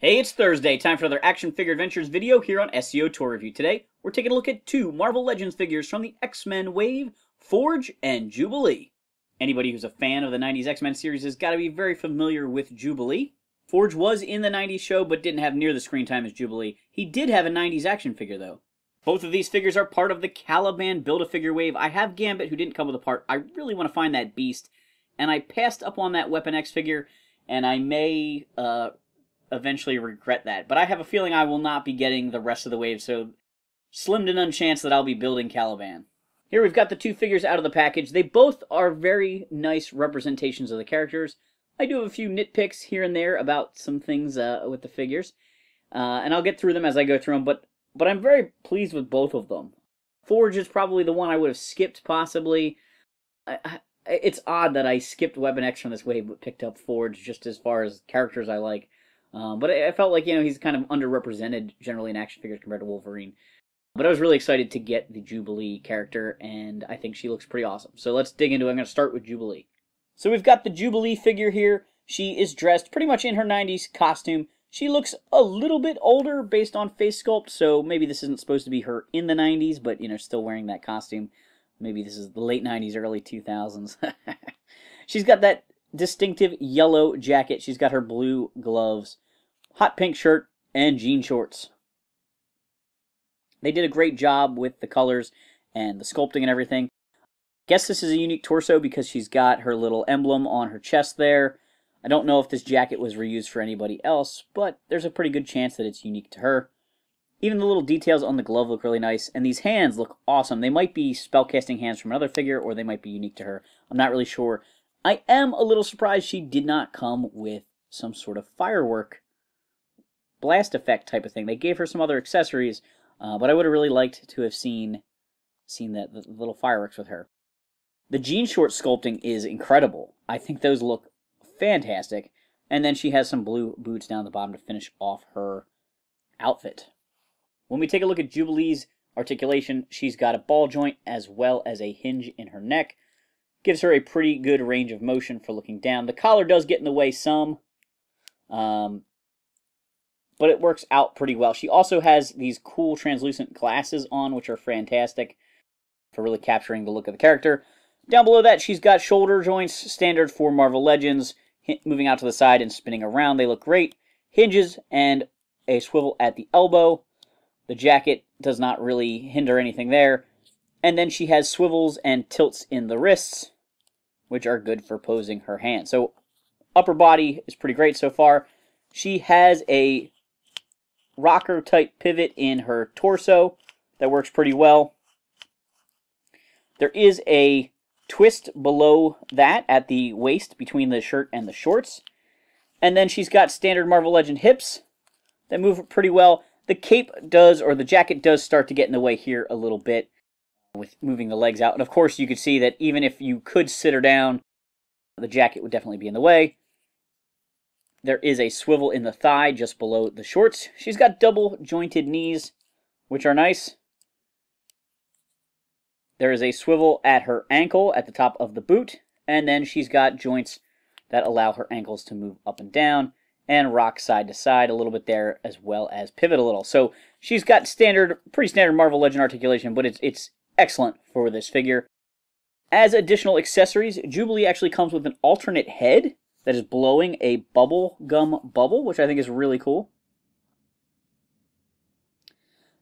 Hey, it's Thursday, time for another Action Figure Adventures video here on SEO Tour Review. Today, we're taking a look at two Marvel Legends figures from the X-Men wave, Forge and Jubilee. Anybody who's a fan of the 90s X-Men series has got to be very familiar with Jubilee. Forge was in the 90s show, but didn't have near the screen time as Jubilee. He did have a 90s action figure, though. Both of these figures are part of the Caliban Build-A-Figure wave. I have Gambit, who didn't come with a part. I really want to find that beast, and I passed up on that Weapon X figure, and I may eventually regret that. But I have a feeling I will not be getting the rest of the wave, so slim to none chance that I'll be building Caliban. Here we've got the two figures out of the package. They both are very nice representations of the characters. I do have a few nitpicks here and there about some things with the figures, and I'll get through them as I go through them, but I'm very pleased with both of them. Forge is probably the one I would have skipped, possibly. It's odd that I skipped Weapon X from this wave, but picked up Forge just as far as characters I like. But I felt like, he's kind of underrepresented generally in action figures compared to Wolverine. But I was really excited to get the Jubilee character, and I think she looks pretty awesome. So let's dig into it. I'm going to start with Jubilee. So we've got the Jubilee figure here. She is dressed pretty much in her 90s costume. She looks a little bit older based on face sculpt, so maybe this isn't supposed to be her in the 90s, but, still wearing that costume. Maybe this is the late 90s, early 2000s. She's got that distinctive yellow jacket. She's got her blue gloves, hot pink shirt, and jean shorts. They did a great job with the colors and the sculpting and everything. Guess this is a unique torso because she's got her little emblem on her chest there. I don't know if this jacket was reused for anybody else, but there's a pretty good chance that it's unique to her. Even the little details on the glove look really nice, and these hands look awesome. They might be spellcasting hands from another figure, or they might be unique to her. I'm not really sure. I am a little surprised she did not come with some sort of firework blast effect type of thing. They gave her some other accessories, but I would have really liked to have seen the little fireworks with her. The jean short sculpting is incredible. I think those look fantastic. And then she has some blue boots down the bottom to finish off her outfit. When we take a look at Jubilee's articulation, she's got a ball joint as well as a hinge in her neck. Gives her a pretty good range of motion for looking down. The collar does get in the way some, but it works out pretty well. She also has these cool translucent glasses on, which are fantastic for really capturing the look of the character. Down below that, she's got shoulder joints, standard for Marvel Legends, moving out to the side and spinning around. They look great. Hinges and a swivel at the elbow. The jacket does not really hinder anything there. And then she has swivels and tilts in the wrists, which are good for posing her hand. So upper body is pretty great so far. She has a rocker type pivot in her torso that works pretty well. There is a twist below that at the waist between the shirt and the shorts. And then she's got standard Marvel Legend hips that move pretty well. The cape does, or the jacket does start to get in the way here a little bit with moving the legs out. And of course you could see that even if you could sit her down, the jacket would definitely be in the way. There is a swivel in the thigh just below the shorts. She's got double jointed knees, which are nice. There is a swivel at her ankle at the top of the boot. And then she's got joints that allow her ankles to move up and down and rock side to side a little bit there, as well as pivot a little. So she's got pretty standard Marvel Legend articulation, but it's excellent for this figure. As additional accessories, Jubilee actually comes with an alternate head that is blowing a bubble gum bubble, which I think is really cool.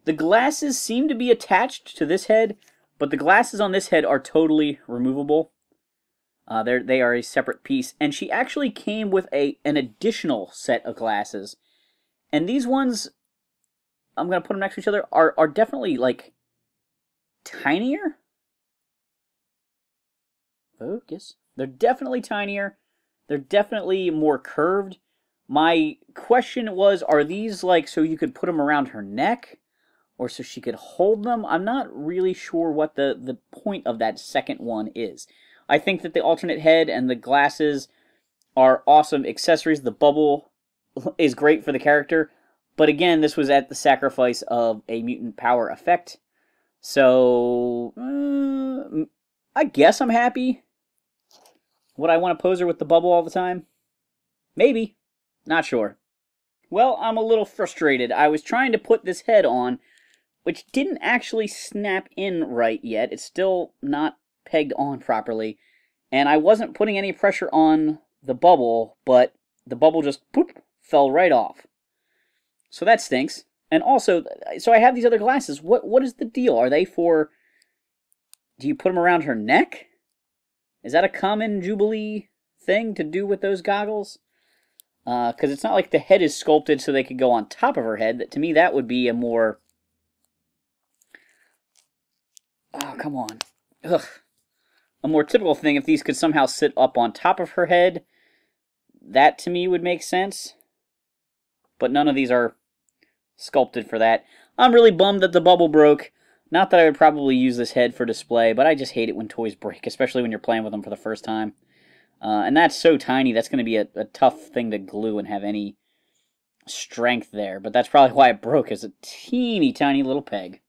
The glasses seem to be attached to this head, but the glasses on this head are totally removable. They are a separate piece, and she actually came with an additional set of glasses. And these ones, I'm going to put them next to each other, are definitely, like, tinier. Focus. They're definitely tinier. They're definitely more curved. My question was, are these, like, so you could put them around her neck? Or so she could hold them? I'm not really sure what the point of that second one is. I think that the alternate head and the glasses are awesome accessories. The bubble is great for the character. But again, this was at the sacrifice of a mutant power effect. So, I guess I'm happy. Would I want to pose her with the bubble all the time? Maybe. Not sure. Well, I'm a little frustrated. I was trying to put this head on, which didn't actually snap in right yet. It's still not pegged on properly. And I wasn't putting any pressure on the bubble, but the bubble just poop fell right off. So that stinks. And also, so I have these other glasses. What is the deal? Are they for... Do you put them around her neck? Is that a common Jubilee thing to do with those goggles? Because it's not like the head is sculpted so they could go on top of her head. To me, that would be a more... Oh, come on. Ugh. A more typical thing if these could somehow sit up on top of her head. That, to me, would make sense. But none of these are sculpted for that. I'm really bummed that the bubble broke. Not that I would probably use this head for display, but I just hate it when toys break, especially when you're playing with them for the first time. And that's so tiny, that's going to be a tough thing to glue and have any strength there. But that's probably why it broke, is a teeny tiny little peg.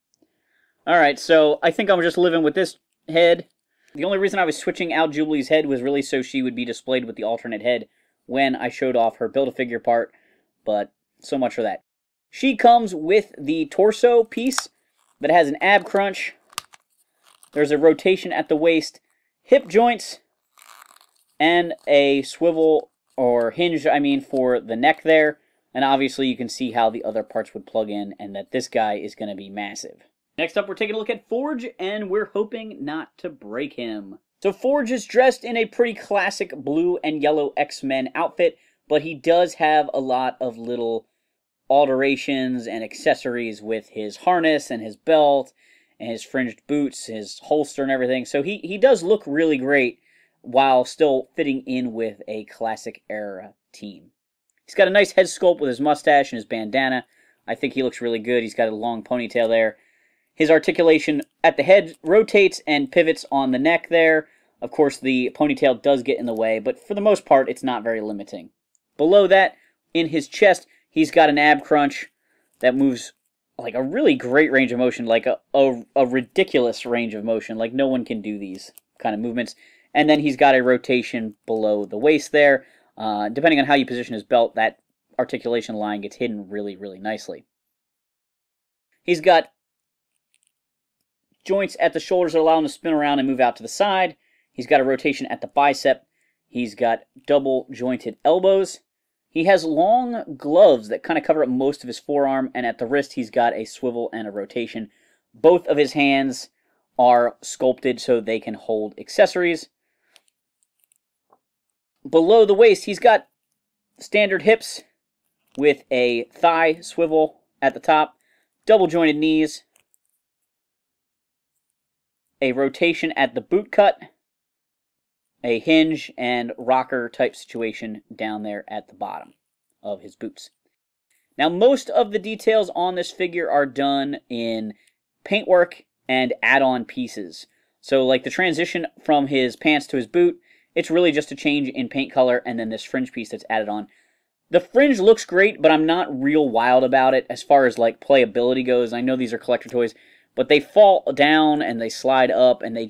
Alright, so I think I'm just living with this head. The only reason I was switching out Jubilee's head was really so she would be displayed with the alternate head when I showed off her Build-A-Figure part. But so much for that. She comes with the torso piece that has an ab crunch. There's a rotation at the waist, hip joints, and a swivel, or hinge, I mean, for the neck there. And obviously you can see how the other parts would plug in, and that this guy is going to be massive. Next up, we're taking a look at Forge, and we're hoping not to break him. So Forge is dressed in a pretty classic blue and yellow X-Men outfit, but he does have a lot of little alterations and accessories with his harness and his belt and his fringed boots, his holster and everything. So he does look really great while still fitting in with a classic era team. He's got a nice head sculpt with his mustache and his bandana. I think he looks really good. He's got a long ponytail there. His articulation at the head rotates and pivots on the neck there. Of course, the ponytail does get in the way, but for the most part, it's not very limiting. Below that, in his chest, he's got an ab crunch that moves like a really great range of motion, like a ridiculous range of motion. Like no one can do these kind of movements. And then he's got a rotation below the waist there. Depending on how you position his belt, that articulation line gets hidden really, really nicely. He's got joints at the shoulders that allow him to spin around and move out to the side. He's got a rotation at the bicep. He's got double jointed elbows. He has long gloves that kind of cover up most of his forearm, and at the wrist he's got a swivel and a rotation. Both of his hands are sculpted so they can hold accessories. Below the waist he's got standard hips with a thigh swivel at the top, double jointed knees, a rotation at the boot cut, a hinge and rocker type situation down there at the bottom of his boots. Now most of the details on this figure are done in paintwork and add-on pieces. So like the transition from his pants to his boot, it's really just a change in paint color and then this fringe piece that's added on. The fringe looks great, but I'm not real wild about it as far as like playability goes. I know these are collector toys, but they fall down and they slide up and they're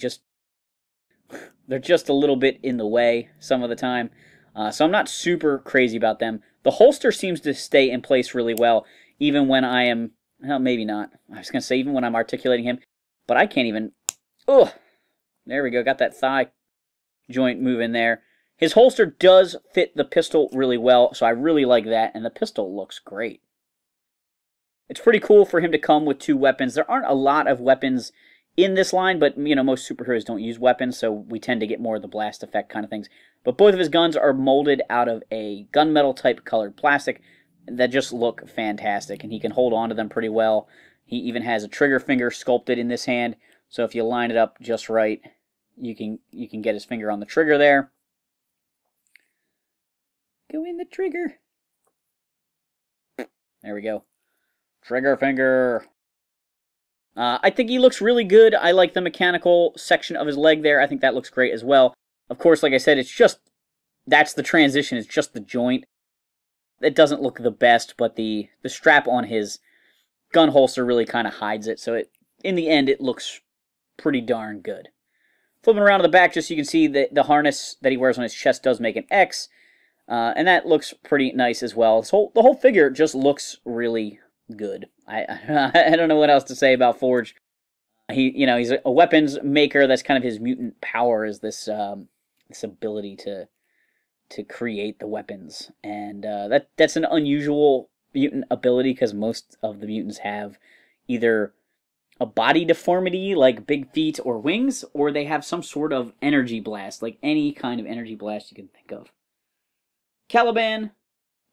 just a little bit in the way some of the time. So I'm not super crazy about them. The holster seems to stay in place really well, even when I am, well, maybe not. I was going to say even when I'm articulating him, but I can't even, oh, there we go, got that thigh joint moving there. His holster does fit the pistol really well, so I really like that, and the pistol looks great. It's pretty cool for him to come with two weapons. There aren't a lot of weapons in this line, but you know, most superheroes don't use weapons, so we tend to get more of the blast effect kind of things. But both of his guns are molded out of a gunmetal type colored plastic that just look fantastic, and he can hold on to them pretty well. He even has a trigger finger sculpted in this hand, so if you line it up just right, you can get his finger on the trigger there. Go in the trigger. There we go. Trigger finger. I think he looks really good. I like the mechanical section of his leg there. I think that looks great as well. Of course, like I said, it's just, that's the transition. It's just the joint. It doesn't look the best, but the strap on his gun holster really kind of hides it. So in the end, it looks pretty darn good. Flipping around to the back, just so you can see that the harness that he wears on his chest does make an X. And that looks pretty nice as well. The whole figure just looks really good. I don't know what else to say about Forge. He's a weapons maker. That's kind of his mutant power, is this this ability to create the weapons, and that's an unusual mutant ability because most of the mutants have either a body deformity like big feet or wings, or they have some sort of energy blast, like any kind of energy blast you can think of. Caliban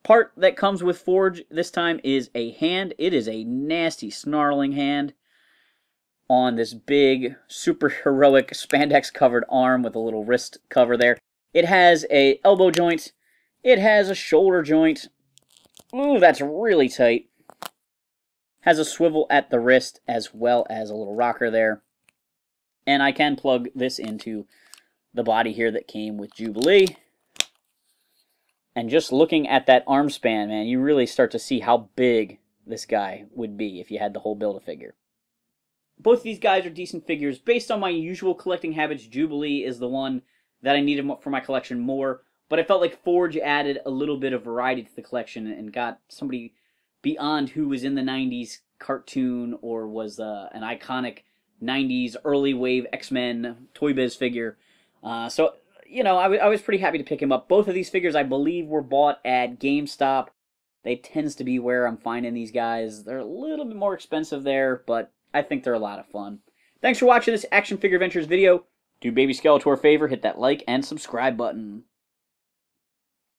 part that comes with Forge this time is a hand. It is a nasty, snarling hand on this big, super heroic spandex-covered arm with a little wrist cover there. It has a elbow joint. It has a shoulder joint. Ooh, that's really tight. Has a swivel at the wrist as well as a little rocker there. And I can plug this into the body here that came with Jubilee. And just looking at that arm span, man, you really start to see how big this guy would be if you had the whole Build-A-Figure. Both of these guys are decent figures. Based on my usual collecting habits, Jubilee is the one that I needed for my collection more. But I felt like Forge added a little bit of variety to the collection and got somebody beyond who was in the 90s cartoon or was an iconic 90s early wave X-Men Toy Biz figure. So, you know, I was pretty happy to pick him up. Both of these figures, I believe, were bought at GameStop. They tends to be where I'm finding these guys. They're a little bit more expensive there, but I think they're a lot of fun. Thanks for watching this Action Figure Adventures video. Do Baby Skeletor a favor, hit that like and subscribe button.